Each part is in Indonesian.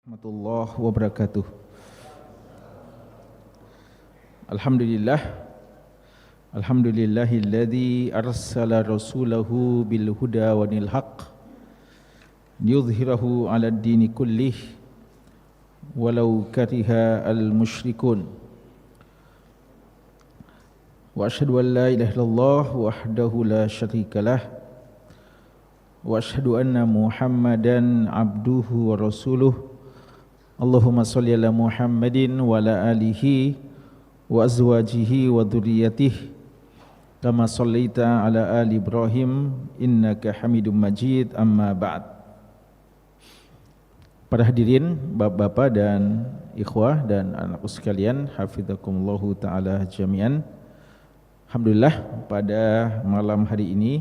Warahmatullahi wabarakatuh. Alhamdulillah. Alhamdulillahilladzi arsala rasulahu bil huda wa dinil haqq liyudhhirahu 'alad dini kullih walau kariha al musyrikun. Wa asyhadu an la ilaha illallah wahdahu la syarikalah wa asyhadu anna Muhammadan abduhu wa rasuluh. Allahumma sholli ala Muhammadin wa ala alihi wa azwajihi wa dzurriyyatihi kama shallaita ala ali Ibrahim innaka Hamidum Majid. Amma ba'd. Para hadirin, bapak-bapak dan ikhwah dan anakku sekalian, hafizakumullahu taala jami'an. Alhamdulillah, pada malam hari ini,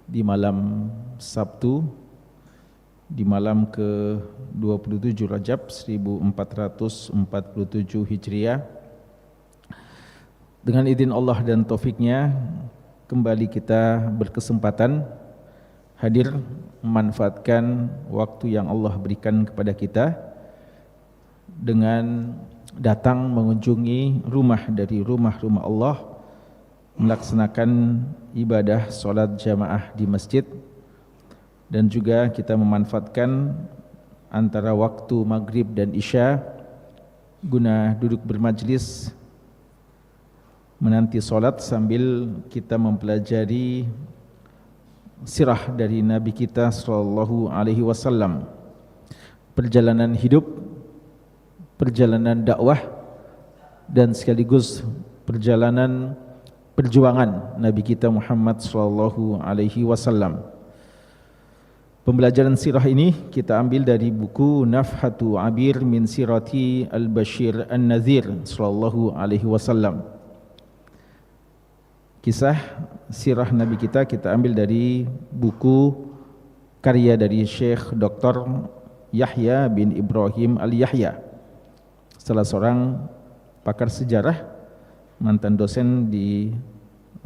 di malam Sabtu, di malam ke-27 Rajab 1447 Hijriah, dengan izin Allah dan taufiknya, kembali kita berkesempatan hadir memanfaatkan waktu yang Allah berikan kepada kita dengan datang mengunjungi rumah dari rumah-rumah Allah, melaksanakan ibadah sholat jamaah di masjid, dan juga kita memanfaatkan antara waktu maghrib dan isya guna duduk bermajlis menanti sholat sambil kita mempelajari sirah dari Nabi kita sallallahu alaihi wasallam, perjalanan hidup, perjalanan dakwah, dan sekaligus perjalanan perjuangan Nabi kita Muhammad sallallahu alaihi wasallam. Pembelajaran sirah ini kita ambil dari buku Nafhatu Abir min Sirati Al-Bashir An-Nadhir sallallahu alaihi wasallam. Kisah sirah Nabi kita ambil dari buku karya dari Syekh Dr. Yahya bin Ibrahim Al-Yahya, salah seorang pakar sejarah, mantan dosen di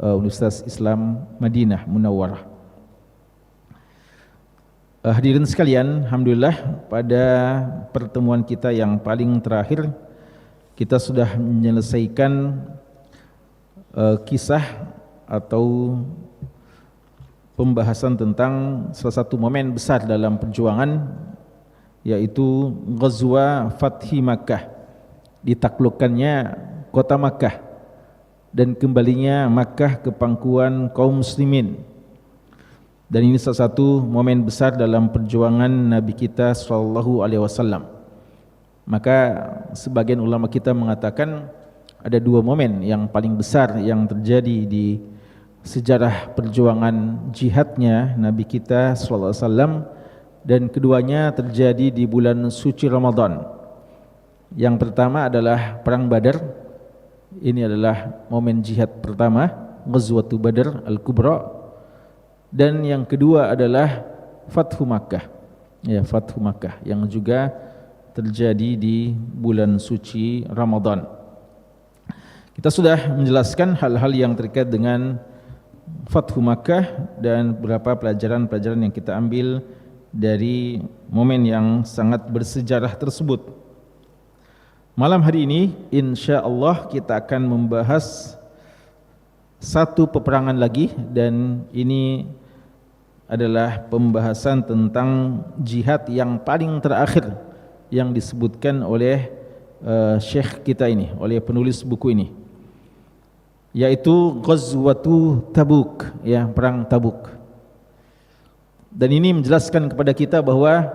Universitas Islam Madinah Munawwarah. Hadirin sekalian, alhamdulillah pada pertemuan kita yang paling terakhir kita sudah menyelesaikan kisah atau pembahasan tentang salah satu momen besar dalam perjuangan, yaitu Ghazwa Fathi Makkah, ditaklukkannya kota Makkah dan kembalinya Makkah ke pangkuan kaum muslimin. Dan ini salah satu momen besar dalam perjuangan Nabi kita sallallahu alaihi wasallam. Maka sebagian ulama kita mengatakan ada dua momen yang paling besar yang terjadi di sejarah perjuangan jihadnya Nabi kita sallallahu alaihi wasallam, dan keduanya terjadi di bulan suci Ramadan. Yang pertama adalah perang Badar. Ini adalah momen jihad pertama, Ghazwatu Badar Al-Kubra. Dan yang kedua adalah Fathu Makkah, ya, Fathu Makkah yang juga terjadi di bulan suci Ramadan. Kita sudah menjelaskan hal-hal yang terkait dengan Fathu Makkah dan beberapa pelajaran-pelajaran yang kita ambil dari momen yang sangat bersejarah tersebut. Malam hari ini insyaallah kita akan membahas satu peperangan lagi, dan ini adalah pembahasan tentang jihad yang paling terakhir yang disebutkan oleh syekh kita ini, oleh penulis buku ini, yaitu Ghazwatu Tabuk, ya, perang Tabuk. Dan ini menjelaskan kepada kita bahwa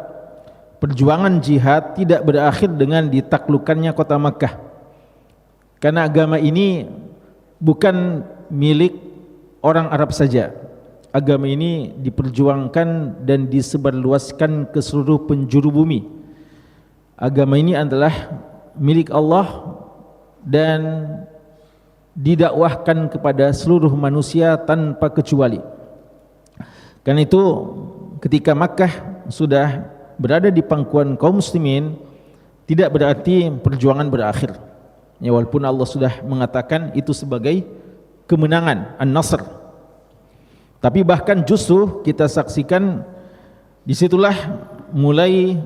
perjuangan jihad tidak berakhir dengan ditaklukkannya kota Makkah, karena agama ini bukan milik orang Arab saja. Agama ini diperjuangkan dan disebarluaskan ke seluruh penjuru bumi. Agama ini adalah milik Allah dan didakwahkan kepada seluruh manusia tanpa kecuali. Karena itu ketika Makkah sudah berada di pangkuan kaum muslimin, tidak berarti perjuangan berakhir. Ya, walaupun Allah sudah mengatakan itu sebagai kemenangan, An-Nasr. Tapi bahkan justru kita saksikan disitulah mulai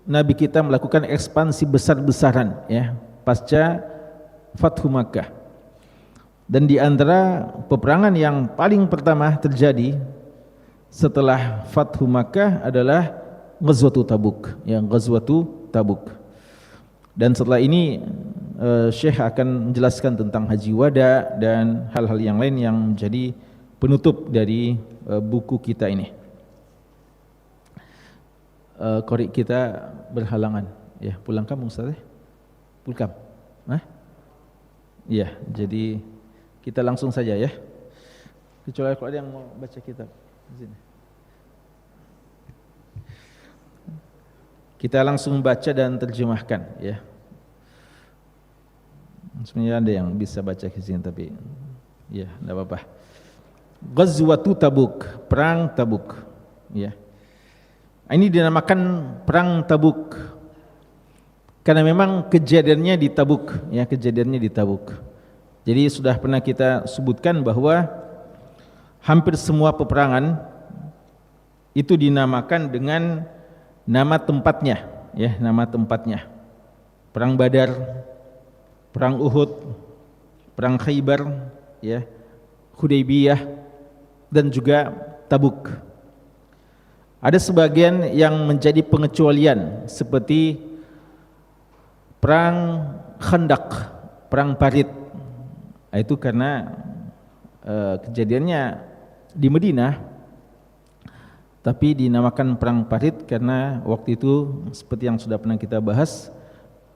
Nabi kita melakukan ekspansi besar-besaran ya pasca Fathu Makkah. Dan di antara peperangan yang paling pertama terjadi setelah Fathu Makkah adalah Ghazwatu Tabuk, yang Ghazwatu Tabuk. Dan setelah ini Syekh akan menjelaskan tentang Haji Wada dan hal-hal yang lain yang menjadi penutup dari buku kita ini. Korek kita berhalangan. Ya, pulang kamu Ustaz? Pulang. Hah? Iya, jadi kita langsung saja ya. Kecuali kalau ada yang mau baca kitab di sini. Kita langsung baca dan terjemahkan ya. Sebenarnya ada yang bisa baca di sini tapi ya, enggak apa-apa. Ghazwatu Tabuk, perang Tabuk. Ya. Ini dinamakan perang Tabuk karena memang kejadiannya di Tabuk ya, kejadiannya di Tabuk. Jadi sudah pernah kita sebutkan bahwa hampir semua peperangan itu dinamakan dengan nama tempatnya ya, nama tempatnya. Perang Badar, perang Uhud, perang Khaybar ya, Hudaybiyah dan juga Tabuk. Ada sebagian yang menjadi pengecualian seperti perang Khandaq, perang Parit. Itu karena kejadiannya di Madinah, tapi dinamakan perang Parit karena waktu itu seperti yang sudah pernah kita bahas,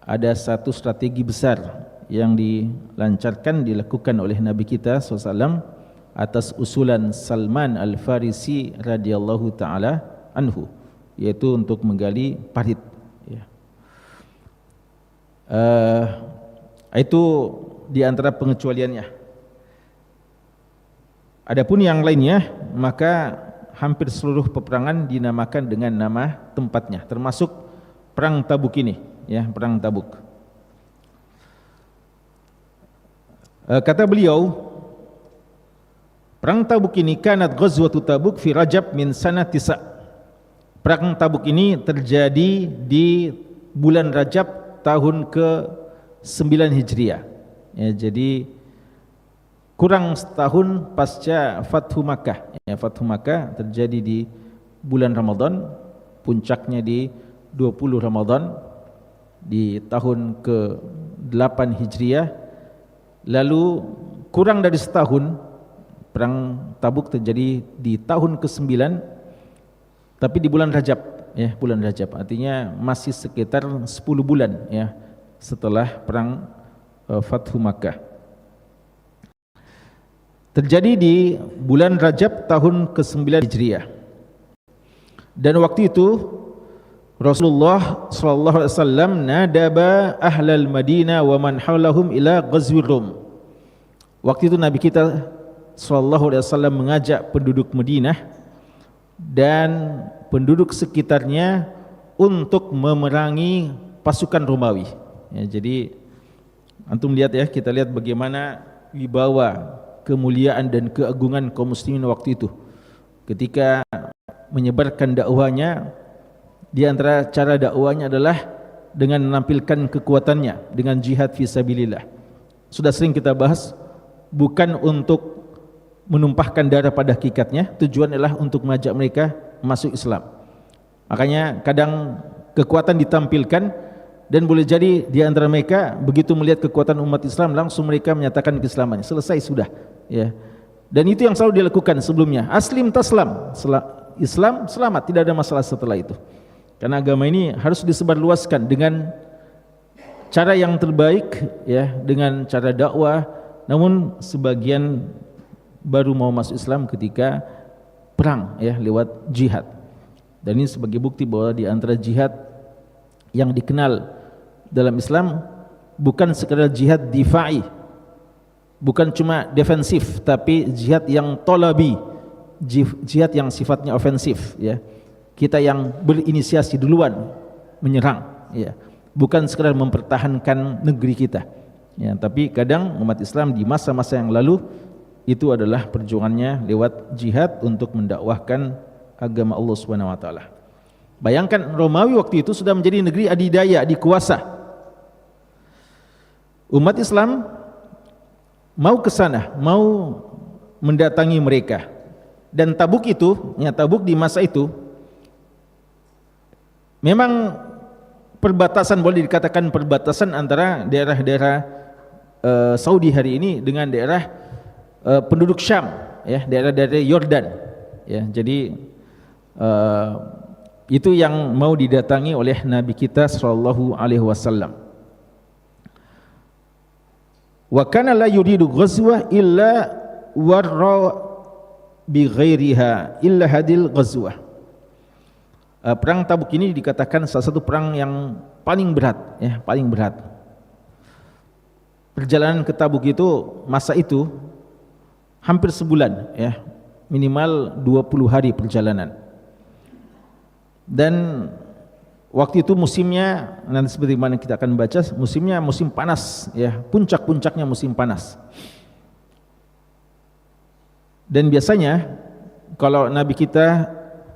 ada satu strategi besar yang dilakukan oleh Nabi kita SAW atas usulan Salman Al-Farisi radhiyallahu taala anhu, yaitu untuk menggali Parit ya. Itu di antara pengecualiannya. Adapun yang lainnya, maka hampir seluruh peperangan dinamakan dengan nama tempatnya, termasuk perang Tabuk ini, ya, perang Tabuk. Kata beliau, perang Tabuk ini kanat ghazwatu Tabuk fi Rajab min sanah 9. Perang Tabuk ini terjadi di bulan Rajab tahun ke-9 Hijriah. Ya, jadi kurang setahun pasca Fathu Makkah. Ya, Fathu Makkah terjadi di bulan Ramadan, puncaknya di 20 Ramadan di tahun ke-8 Hijriah. Lalu kurang dari setahun perang Tabuk terjadi di tahun ke-9, tapi di bulan Rajab, ya, bulan Rajab. Artinya masih sekitar 10 bulan ya setelah perang Fathu Makkah. Terjadi di bulan Rajab tahun ke-9 Hijriah. Dan waktu itu Rasulullah sallallahu alaihi wasallam nadaba ahlal Madinah wa man hawlahum ila ghazwir Rum. Waktu itu Nabi kita sallallahu alaihi wasallam mengajak penduduk Madinah dan penduduk sekitarnya untuk memerangi pasukan Romawi. Ya, jadi antum lihat ya, kita lihat bagaimana wibawa, kemuliaan dan keagungan kaum muslimin waktu itu ketika menyebarkan dakwahnya. Di antara cara dakwahnya adalah dengan menampilkan kekuatannya dengan jihad fisabilillah. Sudah sering kita bahas, bukan untuk menumpahkan darah pada hakikatnya, tujuan adalah untuk mengajak mereka masuk Islam. Makanya kadang kekuatan ditampilkan dan boleh jadi di antara mereka begitu melihat kekuatan umat Islam langsung mereka menyatakan keislamannya. Selesai sudah ya. Dan itu yang selalu dilakukan sebelumnya. Aslim taslam, Islam selamat, tidak ada masalah setelah itu. Karena agama ini harus disebarluaskan dengan cara yang terbaik ya, dengan cara dakwah. Namun sebagian baru mau masuk Islam ketika perang ya, lewat jihad. Dan ini sebagai bukti bahwa di antara jihad yang dikenal dalam Islam bukan sekadar jihad difa'i, bukan cuma defensif, tapi jihad yang tolabi, jihad yang sifatnya ofensif ya. Kita yang berinisiasi duluan menyerang ya, bukan sekadar mempertahankan negeri kita ya. Tapi kadang umat Islam di masa-masa yang lalu itu adalah perjuangannya lewat jihad untuk mendakwahkan agama Allah Subhanahu wa taala. Bayangkan Romawi waktu itu sudah menjadi negeri adidaya, dikuasa. Umat Islam mau ke sana, mau mendatangi mereka. Dan Tabuk itu, ya Tabuk di masa itu memang perbatasan, boleh dikatakan perbatasan antara daerah-daerah Saudi hari ini dengan daerah penduduk Syam, ya, daerah-daerah Yordan, ya. Jadi itu yang mau didatangi oleh Nabi kita sallallahu alaihi wasallam. Wa kana la yuridu ghazwa illa warra bi ghairiha illa hadil ghazwah. Perang Tabuk ini dikatakan salah satu perang yang paling berat, ya, paling berat. Perjalanan ke Tabuk itu masa itu hampir sebulan, ya, minimal 20 hari perjalanan. Dan waktu itu musimnya, nanti seperti mana kita akan baca, musimnya musim panas, ya, puncak-puncaknya musim panas. Dan biasanya kalau Nabi kita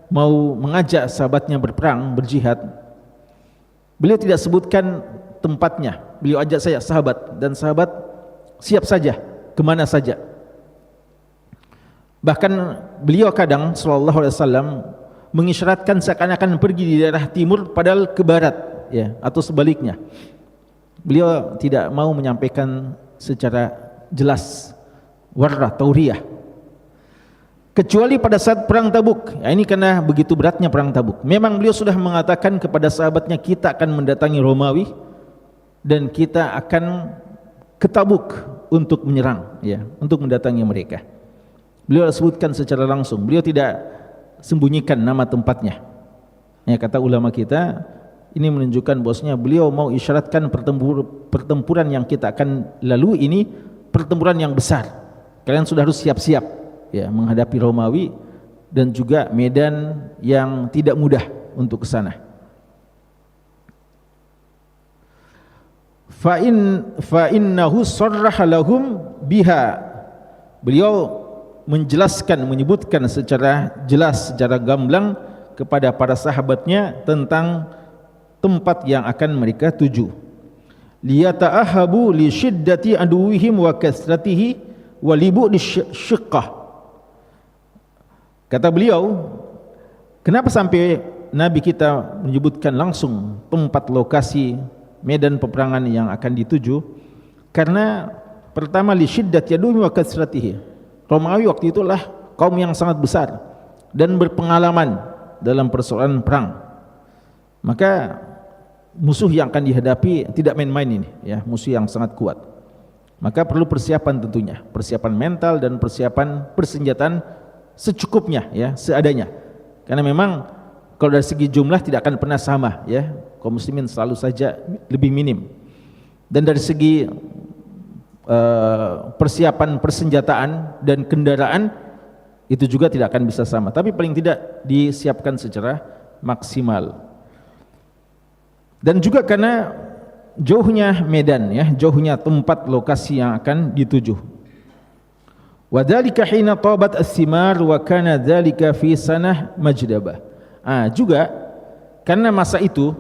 mau mengajak sahabatnya berperang, berjihad, beliau tidak sebutkan tempatnya. Beliau ajak saya sahabat, dan sahabat siap saja kemana saja. Bahkan beliau kadang sallallahu alaihi wasallam mengisyaratkan seakan-akan pergi di daerah timur padahal ke barat, ya, atau sebaliknya. Beliau tidak mau menyampaikan secara jelas warrah tauriyah, kecuali pada saat perang Tabuk. Ya, ini karena begitu beratnya perang Tabuk. Memang beliau sudah mengatakan kepada sahabatnya, kita akan mendatangi Romawi dan kita akan ke Tabuk untuk menyerang, ya, untuk mendatangi mereka. Beliau sebutkan secara langsung. Beliau tidak sembunyikan nama tempatnya. Ya, kata ulama kita, ini menunjukkan bahwasanya beliau mau isyaratkan pertempuran yang kita akan lalui ini pertempuran yang besar. Kalian sudah harus siap-siap, ya, menghadapi Romawi, dan juga medan yang tidak mudah untuk ke sana. Fa innahu sarraha lahum biha. Beliau menjelaskan, menyebutkan secara jelas, secara gamblang kepada para sahabatnya tentang tempat yang akan mereka tuju. Liyata'ahabu li syiddati aduwihim wa kasratihi wa libu di syiqqah. Kata beliau, kenapa sampai Nabi kita menyebutkan langsung tempat lokasi medan peperangan yang akan dituju? Karena pertama li syiddati aduwihim wa kasratihi. Romawi waktu itulah kaum yang sangat besar dan berpengalaman dalam persoalan perang. Maka musuh yang akan dihadapi tidak main-main ini, ya, musuh yang sangat kuat. Maka perlu persiapan tentunya, persiapan mental dan persiapan persenjataan secukupnya, ya, seadanya. Karena memang kalau dari segi jumlah tidak akan pernah sama, ya, kaum muslimin selalu saja lebih minim. Dan dari segi persiapan persenjataan dan kendaraan itu juga tidak akan bisa sama, tapi paling tidak disiapkan secara maksimal. Dan juga karena jauhnya medan, ya, jauhnya tempat lokasi yang akan dituju. Wa dzalika hina tabat as-simar wa kana dzalika fi sanah majdabah. Juga karena masa itu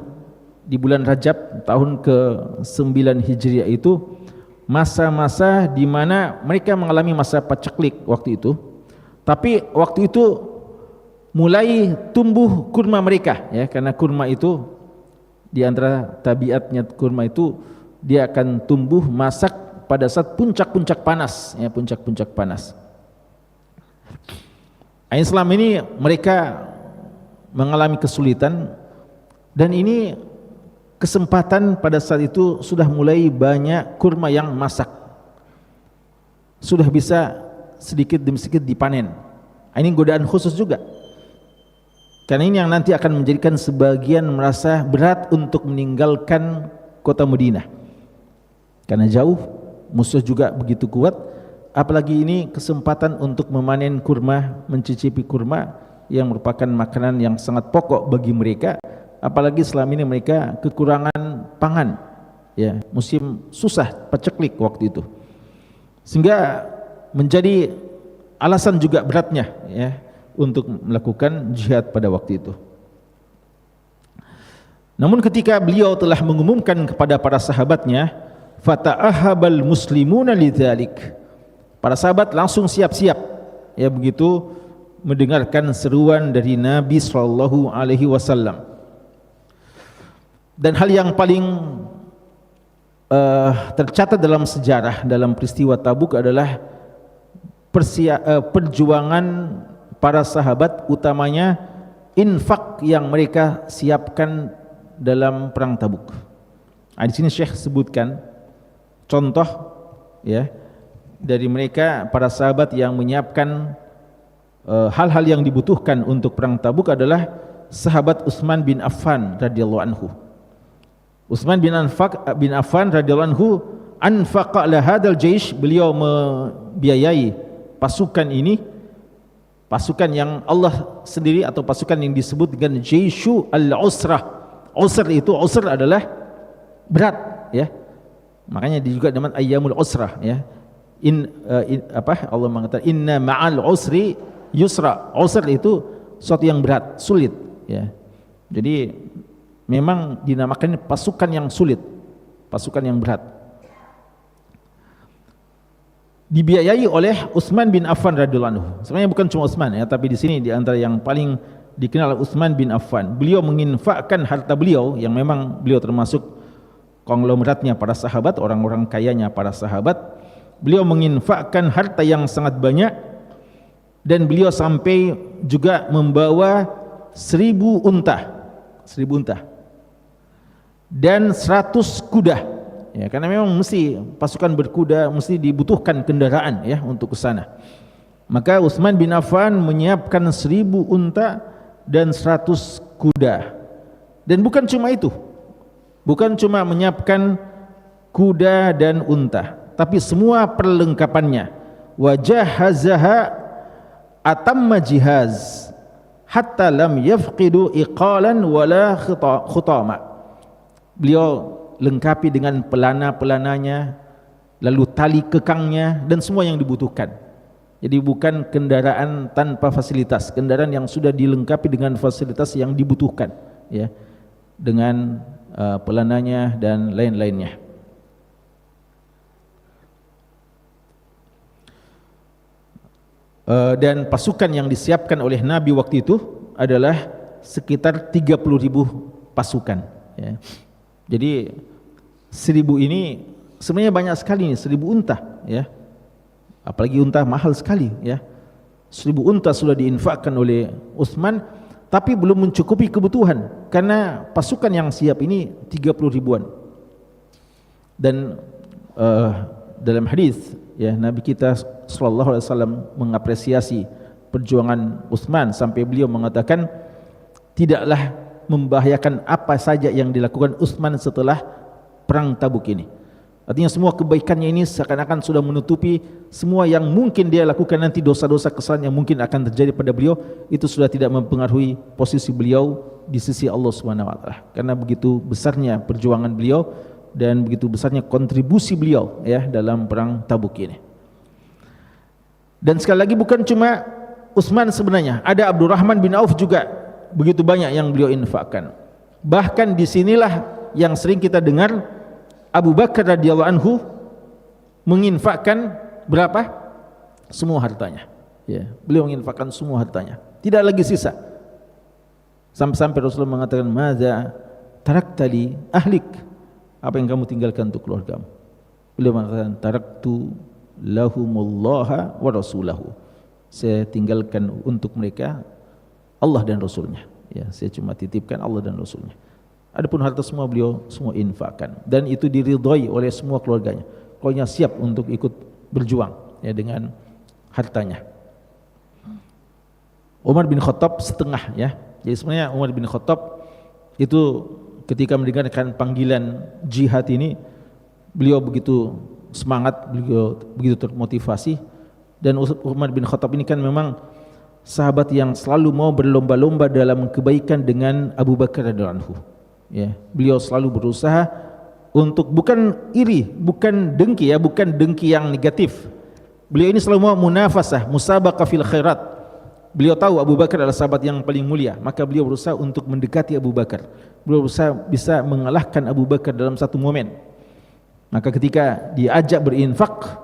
di bulan Rajab tahun ke-9 Hijriah itu masa-masa di mana mereka mengalami masa paceklik waktu itu. Tapi waktu itu mulai tumbuh kurma mereka, ya, karena kurma itu di antara tabiatnya kurma itu dia akan tumbuh masak pada saat puncak-puncak panas, ya, puncak-puncak panas. Islam ini mereka mengalami kesulitan, dan ini kesempatan pada saat itu sudah mulai banyak kurma yang masak, sudah bisa sedikit demi sedikit dipanen. Ini godaan khusus juga, karena ini yang nanti akan menjadikan sebagian merasa berat untuk meninggalkan kota Madinah, karena jauh, musuh juga begitu kuat. Apalagi ini kesempatan untuk memanen kurma, mencicipi kurma yang merupakan makanan yang sangat pokok bagi mereka. Apalagi selama ini mereka kekurangan pangan, ya, musim susah, paceklik waktu itu, sehingga menjadi alasan juga beratnya, ya, untuk melakukan jihad pada waktu itu. Namun ketika beliau telah mengumumkan kepada para sahabatnya, fata'ahabal muslimuna lidzalik, para sahabat langsung siap-siap ya begitu mendengarkan seruan dari Nabi sallallahu alaihi wasallam. Dan hal yang paling tercatat dalam sejarah dalam peristiwa Tabuk adalah perjuangan para sahabat, utamanya infak yang mereka siapkan dalam perang Tabuk. Di sini Syekh sebutkan contoh ya dari mereka para sahabat yang menyiapkan hal-hal yang dibutuhkan untuk perang Tabuk adalah sahabat Utsman bin Affan radhiyallahu anhu. Utsman bin Affan radhiyallahu anhu anfaqa la hadzal jaish, beliau membiayai pasukan ini, pasukan yang Allah sendiri atau pasukan yang disebut dengan Jaishu al-Usrah. Usr itu, usr adalah berat ya. Makanya juga dengan ayyamul usrah ya. Allah mengatakan inna ma'al usri yusra. Usr itu sesuatu yang berat, sulit ya. Jadi memang dinamakan pasukan yang sulit, pasukan yang berat. Dibiayai oleh Utsman bin Affan radhiyallahu anhu. Sebenarnya bukan cuma Utsman ya, tapi di sini di antara yang paling dikenal Utsman bin Affan. Beliau menginfakkan harta beliau yang memang beliau termasuk konglomeratnya para sahabat, orang-orang kayanya para sahabat. Beliau menginfakkan harta yang sangat banyak dan beliau sampai juga membawa 1000 unta dan 100 kuda ya, karena memang mesti pasukan berkuda mesti dibutuhkan kendaraan ya untuk ke sana. Maka Utsman bin Affan menyiapkan 1000 unta dan 100 kuda. Dan bukan cuma itu, bukan cuma menyiapkan kuda dan unta, tapi semua perlengkapannya. Wajahazaha atamma jihaz hatta lam yafqidu iqalan wala khutama. Beliau lengkapi dengan pelana-pelananya, lalu tali kekangnya dan semua yang dibutuhkan. Jadi bukan kendaraan tanpa fasilitas, kendaraan yang sudah dilengkapi dengan fasilitas yang dibutuhkan ya, dengan pelananya dan lain-lainnya. Dan pasukan yang disiapkan oleh Nabi waktu itu adalah sekitar 30.000 pasukan ya. Jadi 1000 ini sebenarnya banyak sekali nih, 1000 unta ya. Apalagi unta mahal sekali ya. 1000 unta sudah diinfakkan oleh Utsman, tapi belum mencukupi kebutuhan karena pasukan yang siap ini 30 ribuan. Dan dalam hadis ya, Nabi kita sallallahu alaihi wasallam mengapresiasi perjuangan Utsman sampai beliau mengatakan tidaklah membahayakan apa saja yang dilakukan Utsman setelah perang Tabuk ini. Artinya semua kebaikannya ini seakan-akan sudah menutupi semua yang mungkin dia lakukan nanti, dosa-dosa kesalahan yang mungkin akan terjadi pada beliau, itu sudah tidak mempengaruhi posisi beliau di sisi Allah Subhanahu wa taala. Karena begitu besarnya perjuangan beliau dan begitu besarnya kontribusi beliau ya dalam perang Tabuk ini. Dan sekali lagi bukan cuma Utsman sebenarnya, ada Abdurrahman bin Auf juga begitu banyak yang beliau infakkan. Bahkan disinilah yang sering kita dengar Abu Bakar radhiyallahu anhu menginfakkan berapa? Semua hartanya. Ya, beliau menginfakkan semua hartanya. Tidak lagi sisa. Sampai-sampai Rasulullah mengatakan, "Madza tarakta li ahlik?" Apa yang kamu tinggalkan untuk keluargamu? Beliau mengatakan, "Taraktu lahumullaha wa rasulahu." Saya tinggalkan untuk mereka Allah dan Rasulnya. Ya, saya cuma titipkan Allah dan Rasulnya. Adapun harta semua beliau semua infakkan dan itu diridhai oleh semua keluarganya. Keluarganya siap untuk ikut berjuang ya dengan hartanya. Umar bin Khattab setengah ya. Jadi sebenarnya Umar bin Khattab itu ketika mendengarkan panggilan jihad ini beliau begitu semangat, beliau begitu termotivasi. Dan Umar bin Khattab ini kan memang sahabat yang selalu mau berlomba-lomba dalam kebaikan dengan Abu Bakar radhiyallahu anhu. Ya, beliau selalu berusaha untuk bukan iri, bukan dengki ya, bukan dengki yang negatif. Beliau ini selalu mau munafasah, musabaqah fil khairat. Beliau tahu Abu Bakar adalah sahabat yang paling mulia, maka beliau berusaha untuk mendekati Abu Bakar beliau bisa mengalahkan Abu Bakar dalam satu momen. Maka ketika diajak berinfak,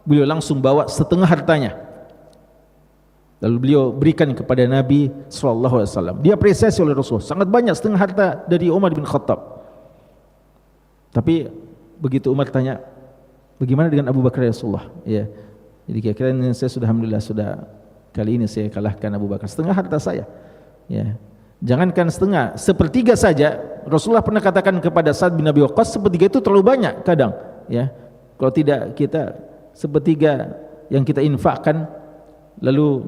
beliau langsung bawa setengah hartanya, lalu beliau berikan kepada Nabi SAW. Dia apresiasi oleh Rasul, sangat banyak setengah harta dari Umar bin Khattab. Tapi begitu Umar tanya, bagaimana dengan Abu Bakar ya Rasulullah? Ya, jadi kira-kira ini saya sudah, alhamdulillah, sudah kali ini saya kalahkan Abu Bakar, setengah harta saya. Ya, jangankan setengah, sepertiga saja. Rasulullah pernah katakan kepada Sa'ad bin Abi Waqqas, sepertiga itu terlalu banyak kadang. Ya, kalau tidak kita sepertiga yang kita infakkan, lalu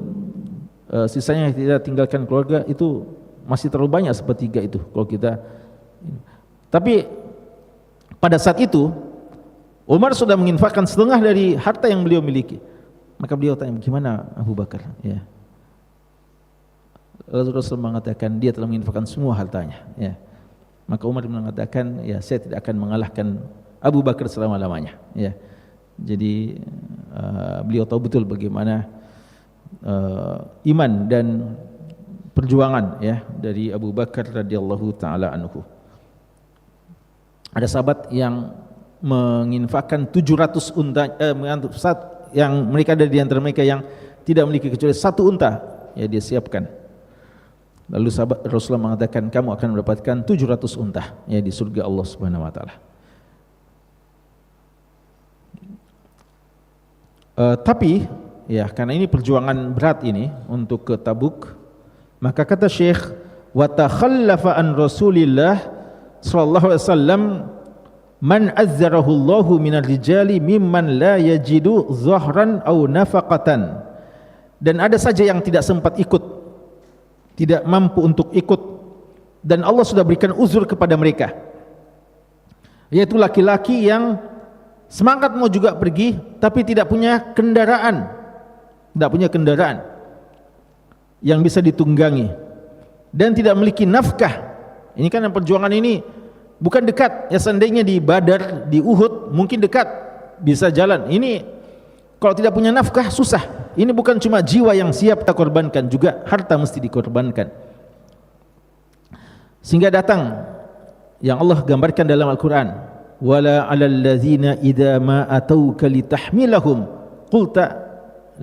sisanya kita tinggalkan keluarga, itu masih terlalu banyak sepertiga itu kalau kita. Tapi pada saat itu Umar sudah menginfakkan setengah dari harta yang beliau miliki. Maka beliau tanya, gimana Abu Bakar? Ya. Lalu Rasul mengatakan dia telah menginfakkan semua hartanya. Ya. Maka Umar mengatakan, ya, saya tidak akan mengalahkan Abu Bakar selama-lamanya. Ya. Jadi beliau tahu betul bagaimana iman dan perjuangan, ya, dari Abu Bakar radhiyallahu taala anhu. Ada sahabat yang menginfakkan 700 unta, yang mereka ada di antara mereka yang tidak memiliki kecuali satu unta, ya, dia siapkan. Lalu sahabat Rasulullah mengatakan, kamu akan mendapatkan 700 unta, ya, di surga Allah Subhanahu wa taala. Tapi ya, karena ini perjuangan berat ini untuk ke Tabuk, maka kata Syekh, wa takhallafa an Rasulillah sallallahu alaihi wasallam man azzarahu Allahu minar rijali mimman la yajidu zahran aw nafaqatan. Dan ada saja yang tidak sempat ikut, tidak mampu untuk ikut, dan Allah sudah berikan uzur kepada mereka, yaitu laki-laki yang semangat mau juga pergi tapi tidak punya kendaraan, yang bisa ditunggangi, dan tidak memiliki nafkah. Ini kan perjuangan ini bukan dekat, ya, seandainya di Badar, di Uhud mungkin dekat, bisa jalan. Ini kalau tidak punya nafkah susah. Ini bukan cuma jiwa yang siap kita korbankan, juga harta mesti dikorbankan. Sehingga datang yang Allah gambarkan dalam Al-Quran, wala 'alal ladzina idza ma atauka litahmilahum qulta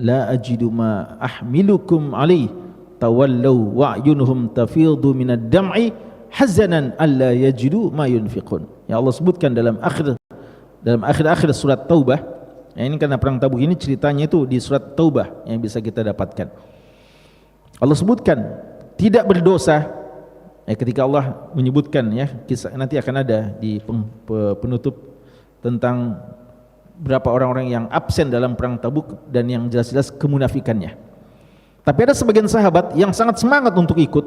la ajidu ma ahmilukum alaihi tawallaw wa'yunuhum tafidhu minad dam'i hazanan alla yajidu ma yunfiqun. Ya, Allah sebutkan dalam akhir surat Taubah. Ya, ini karena perang Tabuk ini ceritanya itu di surat Taubah yang bisa kita dapatkan. Allah sebutkan tidak berdosa, ya, ketika Allah menyebutkan, ya, kisah nanti akan ada di penutup tentang berapa orang-orang yang absen dalam perang Tabuk dan yang jelas-jelas kemunafikannya. Tapi ada sebagian sahabat yang sangat semangat untuk ikut,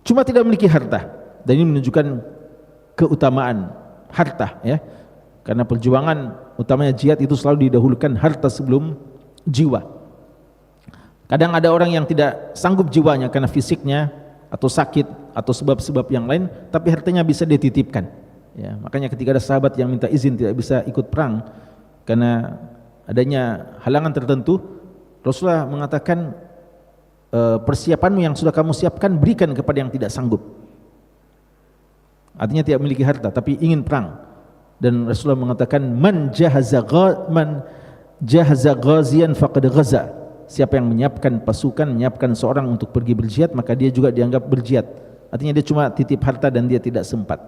cuma tidak memiliki harta, dan ini menunjukkan keutamaan harta, ya, karena perjuangan utamanya jihad itu selalu didahulukan harta sebelum jiwa. Kadang ada orang yang tidak sanggup jiwanya karena fisiknya atau sakit atau sebab-sebab yang lain, tapi hartanya bisa dititipkan, ya. Makanya ketika ada sahabat yang minta izin tidak bisa ikut perang karena adanya halangan tertentu, Rasulullah mengatakan, persiapanmu yang sudah kamu siapkan berikan kepada yang tidak sanggup. Artinya tidak memiliki harta tapi ingin perang. Dan Rasulullah mengatakan, man jahaza ghazian faqad ghaza. Siapa yang menyiapkan pasukan, menyiapkan seorang untuk pergi berjihad, maka dia juga dianggap berjihad. Artinya dia cuma titip harta dan dia tidak sempat.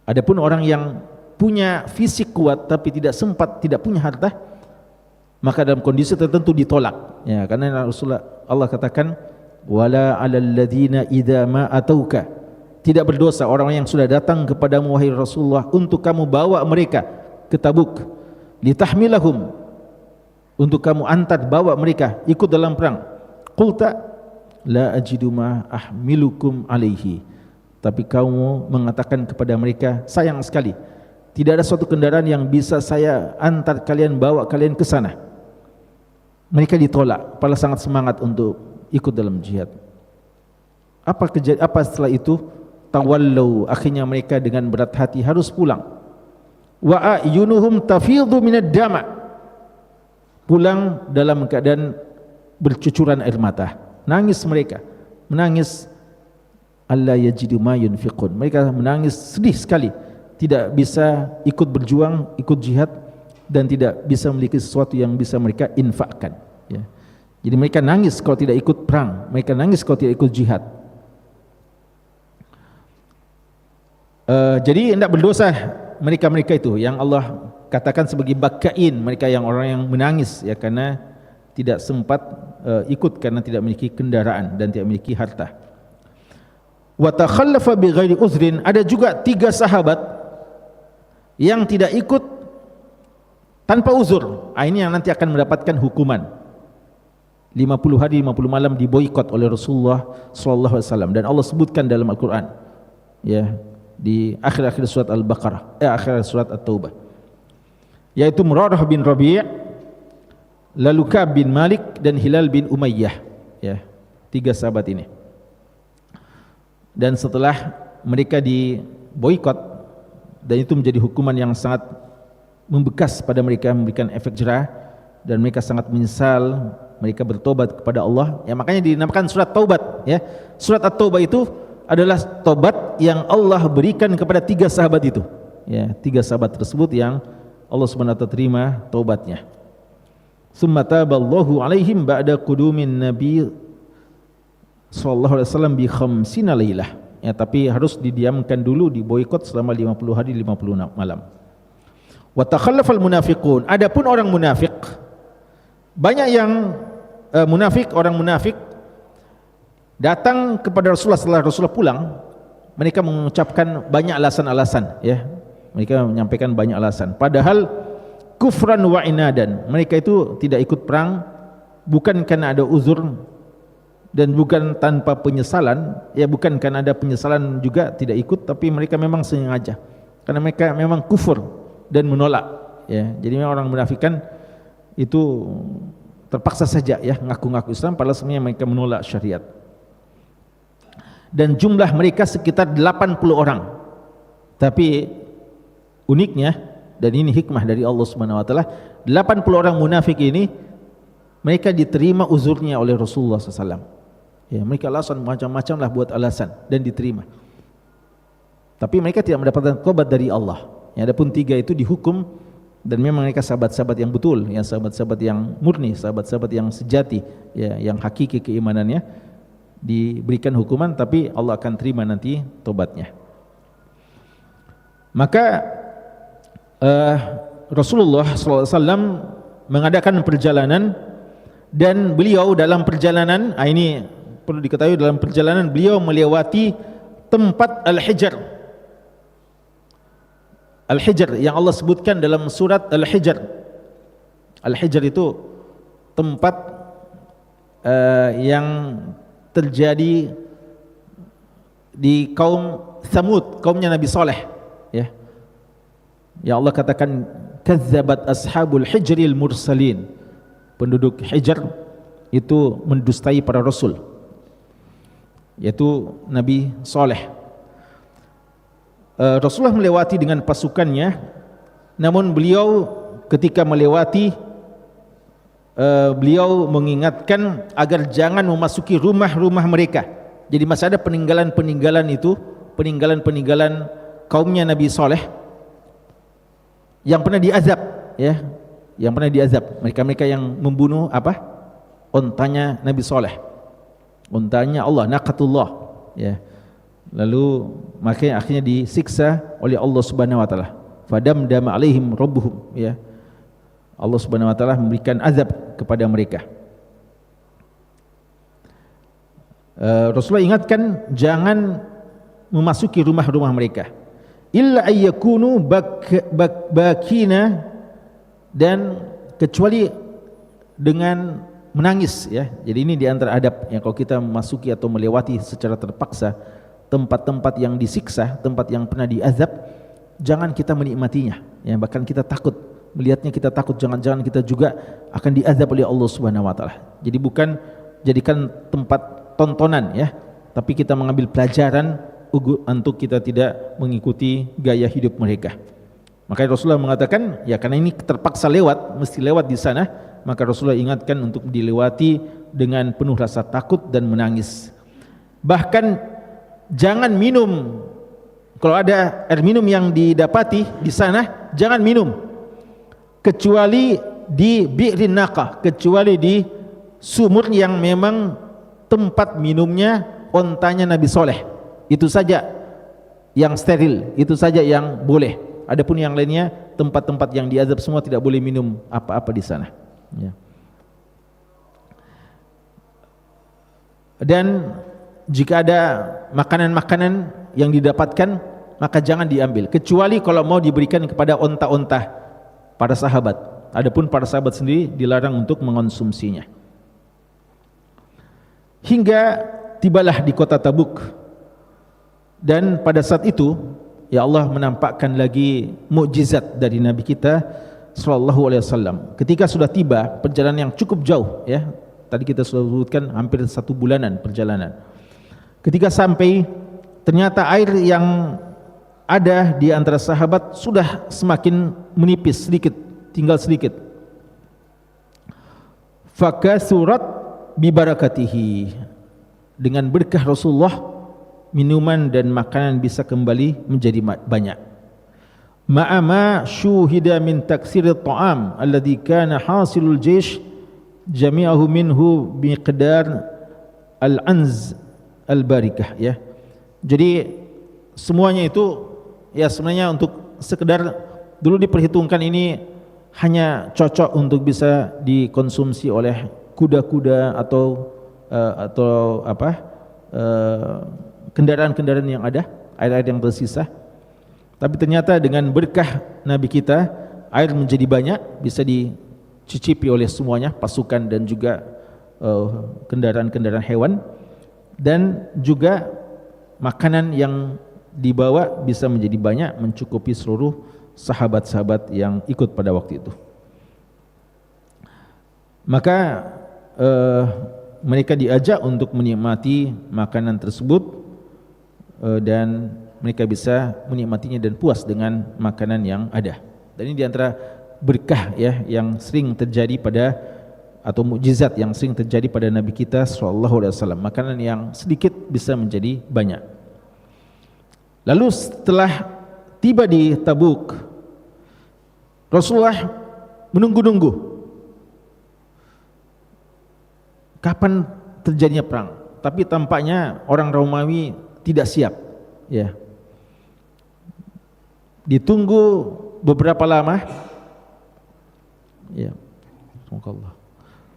Adapun orang yang punya fisik kuat tapi tidak sempat, tidak punya harta, maka dalam kondisi tertentu ditolak, ya, karena Rasulullah, Allah katakan, wala 'alal ladzina idza ma atauka, tidak berdosa orang yang sudah datang kepadamu wahai Rasulullah untuk kamu bawa mereka ke Tabuk, litahmilahum, untuk kamu antar bawa mereka ikut dalam perang, qulta la ajidu ma ahmilukum alaihi, tapi kamu mengatakan kepada mereka, sayang sekali tidak ada suatu kendaraan yang bisa saya antar kalian, bawa kalian ke sana. Mereka ditolak, padahal sangat semangat untuk ikut dalam jihad. Apa setelah itu? Tawallau, akhirnya mereka dengan berat hati harus pulang. Wa ayunuhum tafidhu minad dama, pulang dalam keadaan bercucuran air mata. Nangis mereka, menangis alla yajidu ma yunfiqun. Mereka menangis sedih sekali, tidak bisa ikut berjuang, ikut jihad, dan tidak bisa memiliki sesuatu yang bisa mereka infakkan, ya. Jadi mereka nangis kalau tidak ikut perang, mereka nangis kalau tidak ikut jihad. Jadi hendak berdosa mereka-mereka itu yang Allah katakan sebagai bakain, mereka yang orang yang menangis, ya, karena tidak sempat ikut karena tidak memiliki kendaraan dan tidak memiliki harta. Wa takhallafa bighairi uzrin, ada juga 3 sahabat yang tidak ikut tanpa uzur. Ini yang nanti akan mendapatkan hukuman 50 hari 50 malam diboikot oleh Rasulullah sallallahu alaihi wasallam, dan Allah sebutkan dalam Al-Qur'an, ya, di akhir-akhir surat Al-Baqarah, akhir surat At-Taubah, yaitu Murarah bin Rabi', lalu Ka'ab bin Malik dan Hilal bin Umayyah, ya, 3 sahabat ini. Dan setelah mereka diboikot, dan itu menjadi hukuman yang sangat membekas pada mereka, memberikan efek jerah, dan mereka sangat menyesal, mereka bertobat kepada Allah, ya, makanya dinamakan surat Taubat, ya. Surat At-Taubah itu adalah tobat yang Allah berikan kepada 3 sahabat itu, ya, 3 sahabat tersebut yang Allah Subhanahu wa taala terima taubatnya. Summa taballahu alaihim ba'da qudumin nabi sallallahu alaihi wasallam bi khamsina lailah, ya, tapi harus didiamkan dulu, diboikot selama 50 hari 50 malam. Wa takhallafal munafiqun, adapun orang munafik, banyak yang orang munafik datang kepada Rasulullah setelah Rasulullah pulang, mereka mengucapkan banyak alasan-alasan, ya, mereka menyampaikan banyak alasan, padahal kufran wa inadan, mereka itu tidak ikut perang bukan karena ada uzur dan bukan tanpa penyesalan, ya, bukan karena ada penyesalan juga tidak ikut, tapi mereka memang sengaja karena mereka memang kufur dan menolak, ya. Jadi memang orang munafikan itu terpaksa saja, ya, ngaku-ngaku Islam padahal sebenarnya mereka menolak syariat. Dan jumlah mereka sekitar 80 orang. Tapi uniknya, dan ini hikmah dari Allah Subhanahu wa taala, 80 orang munafik ini mereka diterima uzurnya oleh Rasulullah SAW. Ya, mereka alasan macam-macam lah, buat alasan, dan diterima. Tapi mereka tidak mendapatkan tobat dari Allah. Ya, adapun 3 itu dihukum, dan memang mereka sahabat-sahabat yang betul, ya, sahabat-sahabat yang murni, sahabat-sahabat yang sejati, ya, yang hakiki keimanannya, diberikan hukuman, tapi Allah akan terima nanti tobatnya. Maka Rasulullah SAW mengadakan perjalanan, dan beliau dalam perjalanan, ini perlu diketahui, dalam perjalanan beliau melewati tempat Al-Hijr. Al-Hijr yang Allah sebutkan dalam surat Al-Hijr. Al-Hijr itu tempat yang terjadi di kaum Tsamud, kaumnya Nabi Saleh, ya. Ya, Allah katakan kazzabat ashabul hijril mursalin, penduduk Hijr itu mendustai para rasul, yaitu Nabi Saleh. Rasulullah melewati dengan pasukannya, namun beliau ketika melewati, beliau mengingatkan agar jangan memasuki rumah-rumah mereka. Jadi masih ada peninggalan-peninggalan itu, peninggalan-peninggalan kaumnya Nabi Saleh yang pernah diazab, ya, yang pernah diazab. Mereka-mereka yang membunuh apa? Ontanya Nabi Saleh, ontanya Allah, naqatullah, ya. Lalu makanya akhirnya disiksa oleh Allah Subhanahu wa taala. Fadamdama alaihim rabbuhum, ya. Allah Subhanahu wa taala memberikan azab kepada mereka. Rasulullah ingatkan jangan memasuki rumah-rumah mereka. Illa ayyakunu bakina, dan kecuali dengan menangis, ya. Jadi ini di antara adab yang kalau kita memasuki atau melewati secara terpaksa tempat-tempat yang disiksa, tempat yang pernah diazab, jangan kita menikmatinya, ya, bahkan kita takut melihatnya, kita takut jangan-jangan kita juga akan diazab oleh Allah Subhanahu wa taala. Jadi bukan jadikan tempat tontonan, ya, tapi kita mengambil pelajaran untuk kita tidak mengikuti gaya hidup mereka. Makanya Rasulullah mengatakan, ya, karena ini terpaksa lewat, mesti lewat di sana, maka Rasulullah ingatkan untuk dilewati dengan penuh rasa takut dan menangis. Bahkan jangan minum. Kalau ada air minum yang didapati di sana, jangan minum kecuali di bi'rin naqah, kecuali di sumur yang memang tempat minumnya ontanya Nabi Soleh. Itu saja yang steril, itu saja yang boleh. Adapun yang lainnya, tempat-tempat yang diazab semua tidak boleh minum apa-apa di sana, ya. Dan jika ada makanan-makanan yang didapatkan, maka jangan diambil, kecuali kalau mau diberikan kepada onta-onta para sahabat. Adapun para sahabat sendiri dilarang untuk mengonsumsinya. Hingga tibalah di kota Tabuk, dan pada saat itu ya Allah menampakkan lagi mukjizat dari Nabi kita sallallahu alaihi wasallam. Ketika sudah tiba, perjalanan yang cukup jauh, ya, tadi kita sudah sebutkan hampir 1 bulanan perjalanan. Ketika sampai, ternyata air yang ada di antara sahabat sudah semakin menipis sedikit, tinggal sedikit. Fakasurat bibarakatihi, dengan berkah Rasulullah minuman dan makanan bisa kembali menjadi banyak. Ma'ama syuhida min taksir at-ta'am alladhi kana hasilul jaysh jami'ahu minhu biqdar al-anz al-barikah, ya. Jadi semuanya itu ya sebenarnya untuk sekedar dulu diperhitungkan ini hanya cocok untuk bisa dikonsumsi oleh kuda-kuda atau kendaraan-kendaraan yang ada, air-air yang tersisa. Tapi ternyata dengan berkah Nabi kita, air menjadi banyak, bisa dicicipi oleh semuanya, pasukan dan juga kendaraan-kendaraan hewan, dan juga makanan yang dibawa bisa menjadi banyak, mencukupi seluruh sahabat-sahabat yang ikut pada waktu itu. Maka mereka diajak untuk menikmati makanan tersebut, dan mereka bisa menikmatinya dan puas dengan makanan yang ada. Dan ini diantara berkah, ya, yang sering terjadi pada, atau mukjizat yang sering terjadi pada Nabi kita sallallahu alaihi wasallam. Makanan yang sedikit bisa menjadi banyak. Lalu setelah tiba di Tabuk, Rasulullah menunggu-nunggu kapan terjadinya perang. Tapi tampaknya orang Romawi tidak siap, ya. Ditunggu beberapa lama, ya,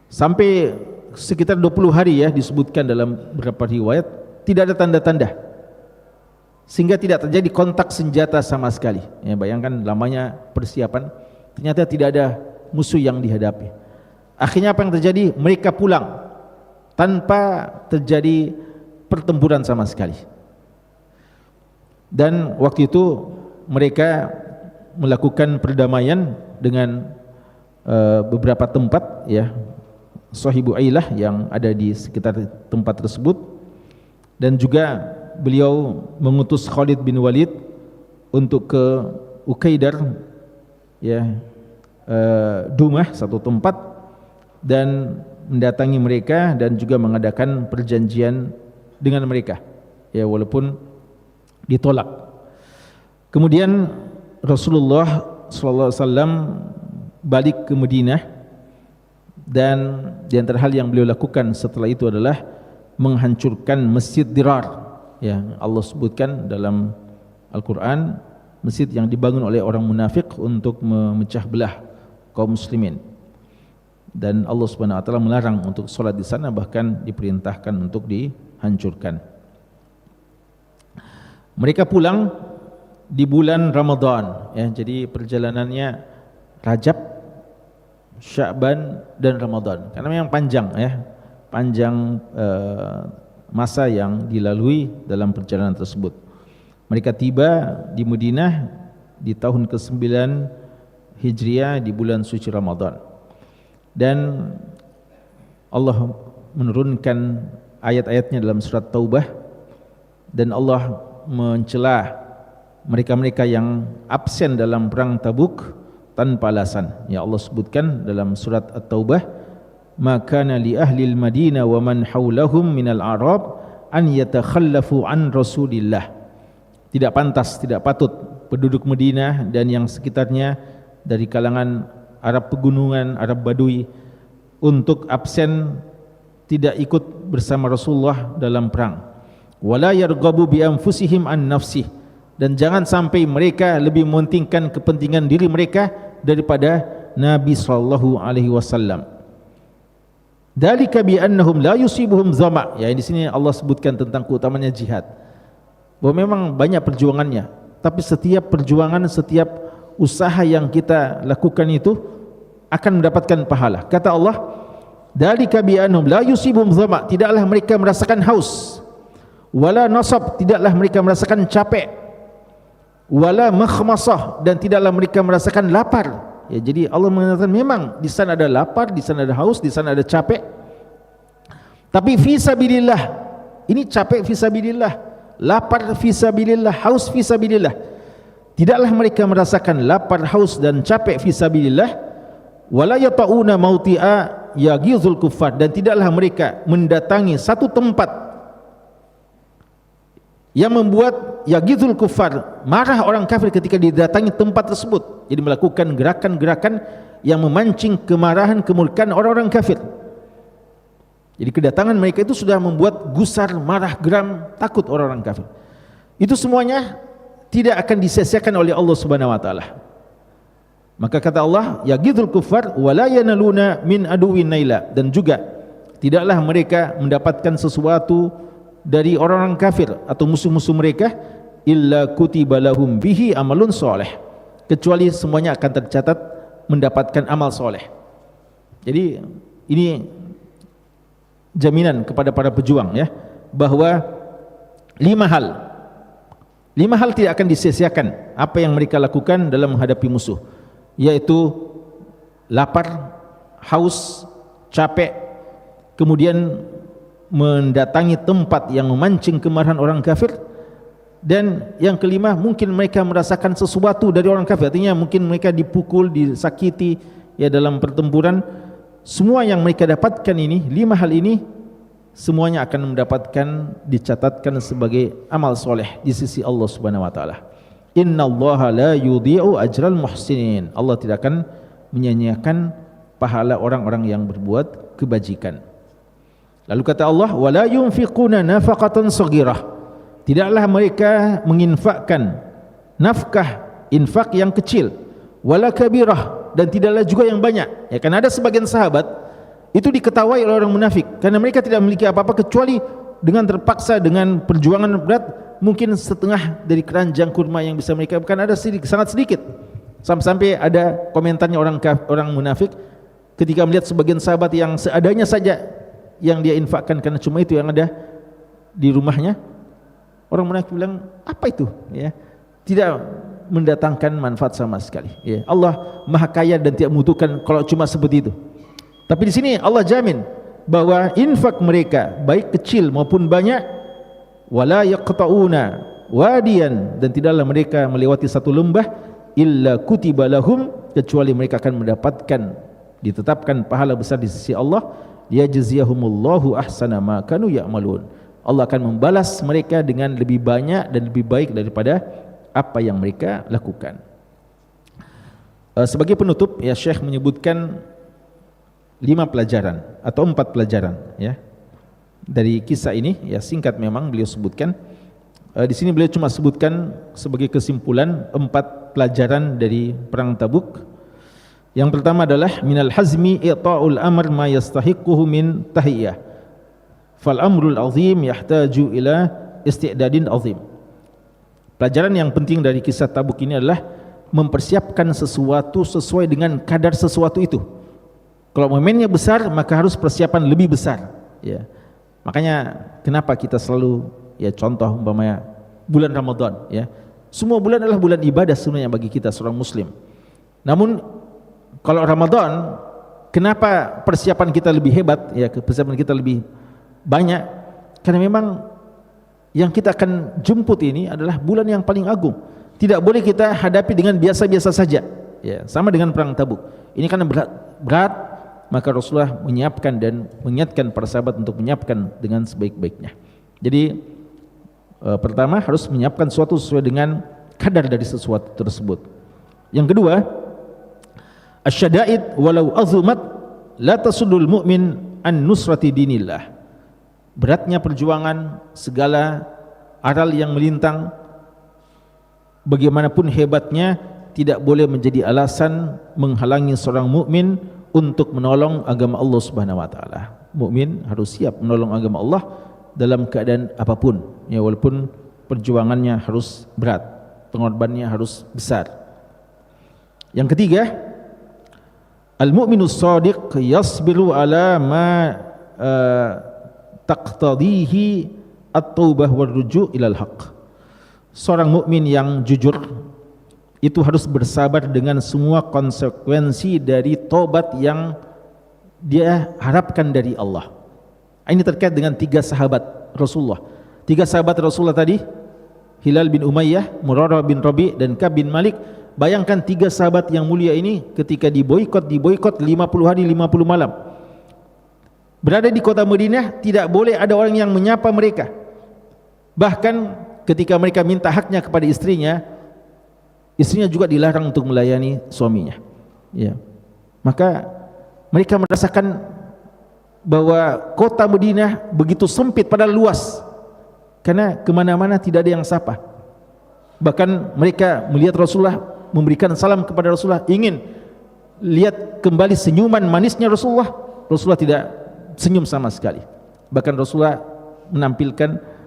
sampai sekitar 20 hari, ya, disebutkan dalam beberapa riwayat, tidak ada tanda-tanda, sehingga tidak terjadi kontak senjata sama sekali, ya. Bayangkan lamanya persiapan, ternyata tidak ada musuh yang dihadapi. Akhirnya apa yang terjadi? Mereka pulang tanpa terjadi pertempuran sama sekali. Dan waktu itu mereka melakukan perdamaian dengan beberapa tempat, ya, Sahibu Ailah yang ada di sekitar tempat tersebut, dan juga beliau mengutus Khalid bin Walid untuk ke Ukaidar, ya, Dumah, satu tempat, dan mendatangi mereka dan juga mengadakan perjanjian dengan mereka, ya, walaupun ditolak. Kemudian Rasulullah SAW balik ke Madinah, dan di antara hal yang beliau lakukan setelah itu adalah menghancurkan Masjid Dirar, ya. Allah sebutkan dalam Al-Quran, masjid yang dibangun oleh orang munafik untuk memecah belah kaum muslimin, dan Allah Subhanahu wa taala melarang untuk sholat di sana, bahkan diperintahkan untuk dihancurkan. Mereka pulang di bulan Ramadan, ya. Jadi perjalanannya Rajab, Sya'ban dan Ramadan, karena memang panjang, ya, panjang masa yang dilalui dalam perjalanan tersebut. Mereka tiba di Madinah di tahun ke-9 Hijriah di bulan suci Ramadan, dan Allah menurunkan ayat-ayatnya dalam surat Taubah, dan Allah mencela mereka-mereka yang absen dalam perang Tabuk tanpa alasan. Ya, Allah sebutkan dalam surat At-Taubah, "Ma kana li ahli al-Madinah wa man haulahum minal Arab an yatakhallafu an Rasulillah. Tidak pantas, tidak patut penduduk Madinah dan yang sekitarnya dari kalangan Arab pegunungan, Arab Badui untuk absen tidak ikut bersama Rasulullah dalam perang. Wala yarghabu bi anfusihim an nafsih, dan jangan sampai mereka lebih mementingkan kepentingan diri mereka daripada Nabi sallallahu alaihi wasallam. Dalika bi annahum la yusibuhum zama. Ya, di sini Allah sebutkan tentang keutamanya jihad. Bahwa memang banyak perjuangannya, tapi setiap perjuangan, setiap usaha yang kita lakukan itu akan mendapatkan pahala. Kata Allah, dalika bi annahum la yusibuhum zama, tidaklah mereka merasakan haus, wala nasab, tidaklah mereka merasakan capek, wala makhmasah, dan tidaklah mereka merasakan lapar. Ya, jadi Allah mengatakan memang di sana ada lapar, di sana ada haus, di sana ada capek, tapi fi sabilillah. Ini capek fi sabilillah, lapar fi sabilillah, haus fi sabilillah. Tidaklah mereka merasakan lapar, haus dan capek fi sabilillah. Wala yata'una mauti'a yaghizul kuffar, dan tidaklah mereka mendatangi satu tempat yang membuat yaghizul kuffar, marah orang kafir ketika didatangi tempat tersebut. Jadi melakukan gerakan-gerakan yang memancing kemarahan, kemurkaan orang-orang kafir. Jadi kedatangan mereka itu sudah membuat gusar, marah, geram, takut orang-orang kafir. Itu semuanya tidak akan disia-siakan oleh Allah Subhanahu wa taala. Maka kata Allah, yaghizul kuffar wala yanaluna min aduwin naila, dan juga tidaklah mereka mendapatkan sesuatu dari orang-orang kafir atau musuh-musuh mereka illa kutiba lahum bihi amalun soleh, kecuali semuanya akan tercatat mendapatkan amal soleh. Jadi ini jaminan kepada para pejuang, ya, bahwa lima hal tidak akan disia-siakan apa yang mereka lakukan dalam menghadapi musuh, yaitu lapar, haus, capek, kemudian mendatangi tempat yang memancing kemarahan orang kafir, dan yang kelima mungkin mereka merasakan sesuatu dari orang kafir, artinya mungkin mereka dipukul, disakiti, ya, dalam pertempuran. Semua yang mereka dapatkan ini, lima hal ini semuanya akan mendapatkan, dicatatkan sebagai amal soleh di sisi Allah Subhanahu wa taala. Innallaha la yudhi'u ajral muhsinin, Allah tidak akan menyia-nyiakan pahala orang-orang yang berbuat kebajikan. Lalu kata Allah, wala yunfiquna nafaqatan saghirah, tidaklah mereka menginfakkan nafkah, infak yang kecil, wala kabirah, dan tidaklah juga yang banyak. Ya, kan ada sebagian sahabat itu diketahui oleh orang munafik karena mereka tidak memiliki apa-apa kecuali dengan terpaksa dengan perjuangan berat, mungkin setengah dari keranjang kurma yang bisa mereka, bukan ada sedikit, sangat sedikit. Sampai ada komentarnya orang munafik ketika melihat sebagian sahabat yang seadanya saja yang dia infakkan karena cuma itu yang ada di rumahnya. Orang munafik bilang, apa itu? Ya, tidak mendatangkan manfaat sama sekali. Ya, Allah Maha Kaya dan tidak membutuhkan kalau cuma seperti itu. Tapi di sini Allah jamin bahwa infak mereka baik kecil maupun banyak, wala yaqta'una wadiyan, dan tidaklah mereka melewati satu lembah illa kutiba lahum, kecuali mereka akan mendapatkan, ditetapkan pahala besar di sisi Allah. Yajziyahumullahu ahsana ma kanu ya'malun, Allah akan membalas mereka dengan lebih banyak dan lebih baik daripada apa yang mereka lakukan. Sebagai penutup, ya, Syekh menyebutkan 5 pelajaran atau 4 pelajaran, ya, dari kisah ini. Ya, singkat memang beliau sebutkan. Di sini beliau cuma sebutkan sebagai kesimpulan 4 pelajaran dari perang Tabuk. Yang pertama adalah minal hazmi i'ta'ul amr ma yastahiquhu min tahiyyah, fal amrul azim yahtaju ila isti'dadin azim. Pelajaran yang penting dari kisah Tabuk ini adalah mempersiapkan sesuatu sesuai dengan kadar sesuatu itu. Kalau momennya besar, maka harus persiapan lebih besar, ya. Makanya kenapa kita selalu, ya, contoh umpamanya bulan Ramadan, ya. Semua bulan adalah bulan ibadah sebenarnya bagi kita seorang muslim. Namun kalau Ramadan, kenapa persiapan kita lebih hebat, ya, persiapan kita lebih banyak? Karena memang yang kita akan jemput ini adalah bulan yang paling agung. Tidak boleh kita hadapi dengan biasa-biasa saja, ya. Sama dengan perang Tabuk. Ini karena berat, maka Rasulullah menyiapkan dan mengingatkan para sahabat untuk menyiapkan dengan sebaik-baiknya. Jadi pertama harus menyiapkan sesuatu sesuai dengan kadar dari sesuatu tersebut. Yang kedua, asyada'id walau azumat la tasudul mu'min an nusrati dinillah. Beratnya perjuangan, segala aral yang melintang, bagaimanapun hebatnya, tidak boleh menjadi alasan menghalangi seorang mukmin untuk menolong agama Allah Subhanahu wa taala. Mukmin harus siap menolong agama Allah dalam keadaan apapun, ya, walaupun perjuangannya harus berat, pengorbanannya harus besar. Yang ketiga, al-mu'minus shadiq yasbiru ala ma taqtadihi at-taubah war ruju' ilal haqq. Seorang mukmin yang jujur itu harus bersabar dengan semua konsekuensi dari tobat yang dia harapkan dari Allah. Ini terkait dengan 3 sahabat Rasulullah. 3 sahabat Rasulullah tadi, Hilal bin Umayyah, Murarah bin Rabi' dan Ka'b bin Malik. Bayangkan 3 sahabat yang mulia ini ketika diboikot 50 hari 50 malam. Berada di kota Madinah, tidak boleh ada orang yang menyapa mereka. Bahkan ketika mereka minta haknya kepada istrinya juga dilarang untuk melayani suaminya. Ya. Maka mereka merasakan bahwa kota Madinah begitu sempit padahal luas, karena kemana-mana tidak ada yang sapa. Bahkan mereka melihat Rasulullah, memberikan salam kepada Rasulullah, ingin lihat kembali senyuman manisnya Rasulullah. Rasulullah tidak senyum sama sekali. Bahkan Rasulullah menampilkan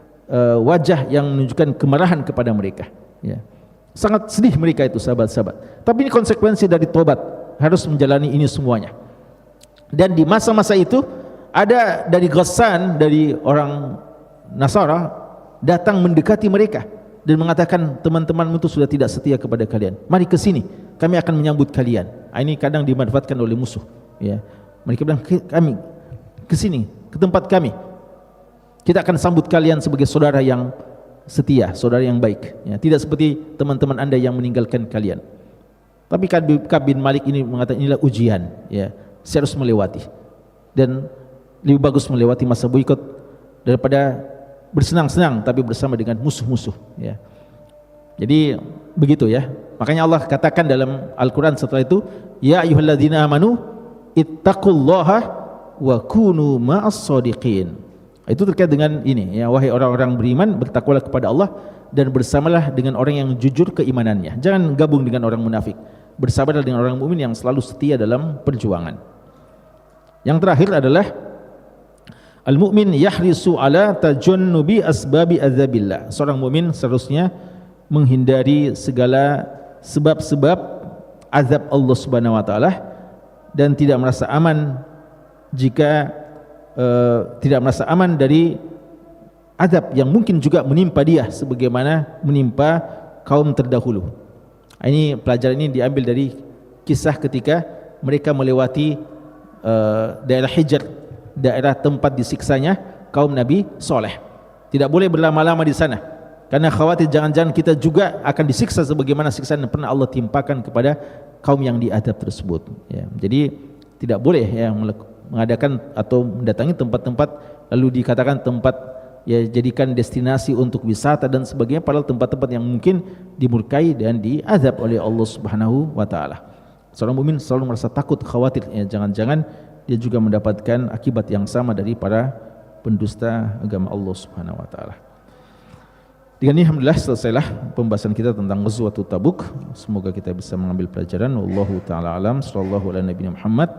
wajah yang menunjukkan kemarahan kepada mereka. Ya. Sangat sedih mereka itu sahabat-sahabat. Tapi ini konsekuensi dari tobat, harus menjalani ini semuanya. Dan di masa-masa itu ada dari Ghassan, dari orang Nasara, datang mendekati mereka dan mengatakan, teman-temanmu itu sudah tidak setia kepada kalian, mari ke sini, kami akan menyambut kalian. Ini kadang dimanfaatkan oleh musuh, ya. Mereka bilang, kami ke sini, ke tempat kami, kita akan sambut kalian sebagai saudara yang setia, saudara yang baik, ya. Tidak seperti teman-teman anda yang meninggalkan kalian. Tapi Ka'b bin Malik ini mengatakan, inilah ujian, ya, saya harus melewati, dan lebih bagus melewati masa boikot daripada bersenang-senang tapi bersama dengan musuh-musuh, ya. Jadi begitu, ya. Makanya Allah katakan dalam Al-Quran setelah itu, ya ayyuhalladzina amanu ittaqullaha wa kunu ma'as shadiqin. Itu terkait dengan ini, ya, wahai orang-orang beriman, bertakwalah kepada Allah dan bersamalah dengan orang yang jujur keimanannya. Jangan gabung dengan orang munafik. Bersabarlah dengan orang mukmin yang selalu setia dalam perjuangan. Yang terakhir adalah al-mu'min yahrisu ala tajannubi asbabi azabillah. Seorang mukmin seharusnya menghindari segala sebab-sebab azab Allah Subhanahu wa taala dan tidak merasa aman jika tidak merasa aman dari azab yang mungkin juga menimpa dia sebagaimana menimpa kaum terdahulu. Ini pelajaran ini diambil dari kisah ketika mereka melewati daerah Hijr, daerah tempat disiksanya kaum Nabi Saleh. Tidak boleh berlama-lama di sana karena khawatir jangan-jangan kita juga akan disiksa sebagaimana siksaan yang pernah Allah timpakan kepada kaum yang diadab tersebut, ya. Jadi tidak boleh, ya, mengadakan atau mendatangi tempat-tempat lalu dikatakan tempat, ya, jadikan destinasi untuk wisata dan sebagainya, padahal tempat-tempat yang mungkin dimurkai dan diazab oleh Allah Subhanahu wa taala. Seorang mukmin selalu merasa takut, khawatir, ya, jangan-jangan dia juga mendapatkan akibat yang sama dari para pendusta agama Allah Subhanahu wa taala. Dengan ini alhamdulillah selesailah pembahasan kita tentang Ghazwatul Tabuk. Semoga kita bisa mengambil pelajaran. Wallahu taala alam. Sallallahu ala nabiyina Muhammad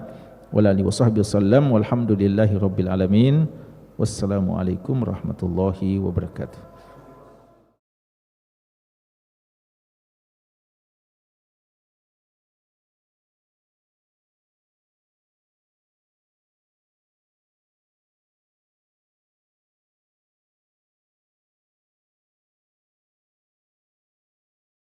wa ala alihi washabbihi wasallam. Walhamdulillahi rabbil alamin. Wassalamualaikum warahmatullahi wabarakatuh.